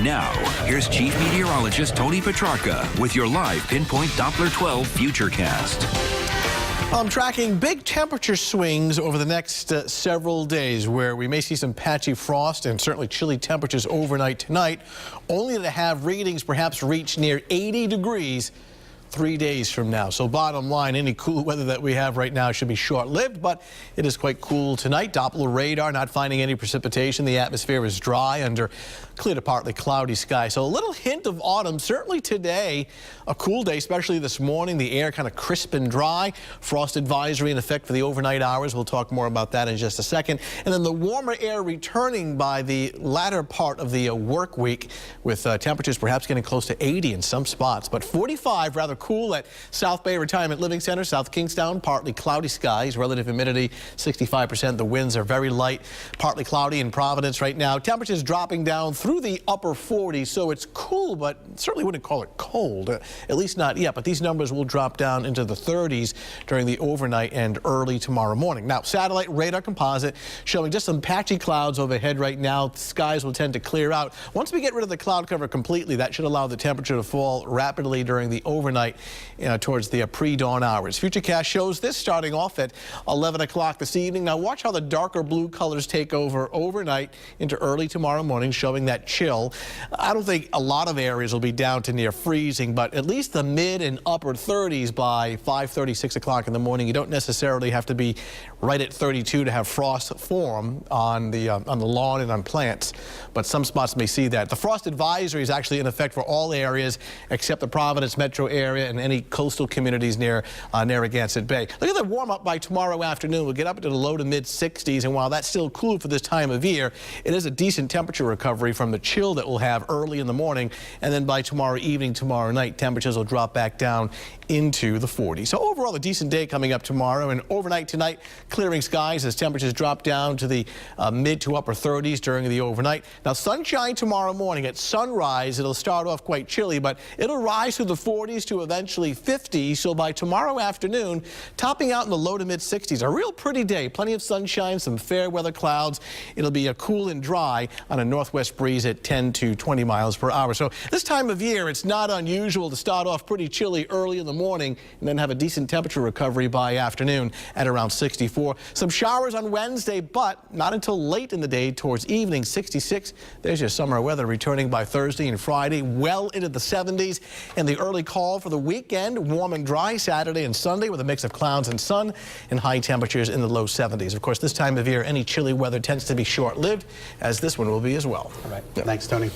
Now, here's Chief Meteorologist Tony Petrarca with your live Pinpoint Doppler 12 Futurecast. I'm tracking big temperature swings over the next several days where we may see some patchy frost and certainly chilly temperatures overnight tonight, only to have readings perhaps reach near 80 degrees 3 days from now. So bottom line, any cool weather that we have right now should be short-lived, but it is quite cool tonight. Doppler radar not finding any precipitation. The atmosphere is dry under clear to partly cloudy sky. So a little hint of autumn certainly today. A cool day, especially this morning. The air kind of crisp and dry. Frost advisory in effect for the overnight hours. We'll talk more about that in just a second. And then the warmer air returning by the latter part of the work week with temperatures perhaps getting close to 80 in some spots, but 45 rather cool at South Bay Retirement Living Center, South Kingstown. Partly cloudy skies, relative humidity 65%. The winds are very light, partly cloudy in Providence right now. Temperatures dropping down through the upper 40s, so it's cool, but certainly wouldn't call it cold, at least not yet. But these numbers will drop down into the 30s during the overnight and early tomorrow morning. Now, satellite radar composite showing just some patchy clouds overhead right now. Skies will tend to clear out. Once we get rid of the cloud cover completely, that should allow the temperature to fall rapidly during the overnight towards the pre-dawn hours. Futurecast shows this starting off at 11 o'clock this evening. Now watch how the darker blue colors take over overnight into early tomorrow morning, showing that chill. I don't think a lot of areas will be down to near freezing, but at least the mid and upper 30s by 5:30, 6 o'clock in the morning. You don't necessarily have to be right at 32 to have frost form on the lawn and on plants, but some spots may see that. The frost advisory is actually in effect for all areas except the Providence metro area and any coastal communities near Narragansett Bay. Look at the warm up by tomorrow afternoon. We'll get up into the low to mid 60s, and while that's still cool for this time of year, it is a decent temperature recovery from the chill that we'll have early in the morning, and then by tomorrow evening, tomorrow night, temperatures will drop back down into the 40s. So overall, a decent day coming up tomorrow, and overnight tonight, clearing skies as temperatures drop down to the mid to upper 30s during the overnight. Now sunshine tomorrow morning at sunrise. It'll start off quite chilly, but it'll rise to the 40s to eventually 50. So by tomorrow afternoon, topping out in the low to mid 60s. A real pretty day. Plenty of sunshine, some fair weather clouds. It'll be a cool and dry on a northwest breeze at 10 to 20 miles per hour. So this time of year, it's not unusual to start off pretty chilly early in the morning and then have a decent temperature recovery by afternoon at around 64. Some showers on Wednesday, but not until late in the day towards evening, 66. There's your summer weather returning by Thursday and Friday, well into the 70s. And the early call for the weekend, warm and dry Saturday and Sunday with a mix of clouds and sun and high temperatures in the low 70s. Of course, this time of year, any chilly weather tends to be short-lived, as this one will be as well. All right. Thanks, Tony.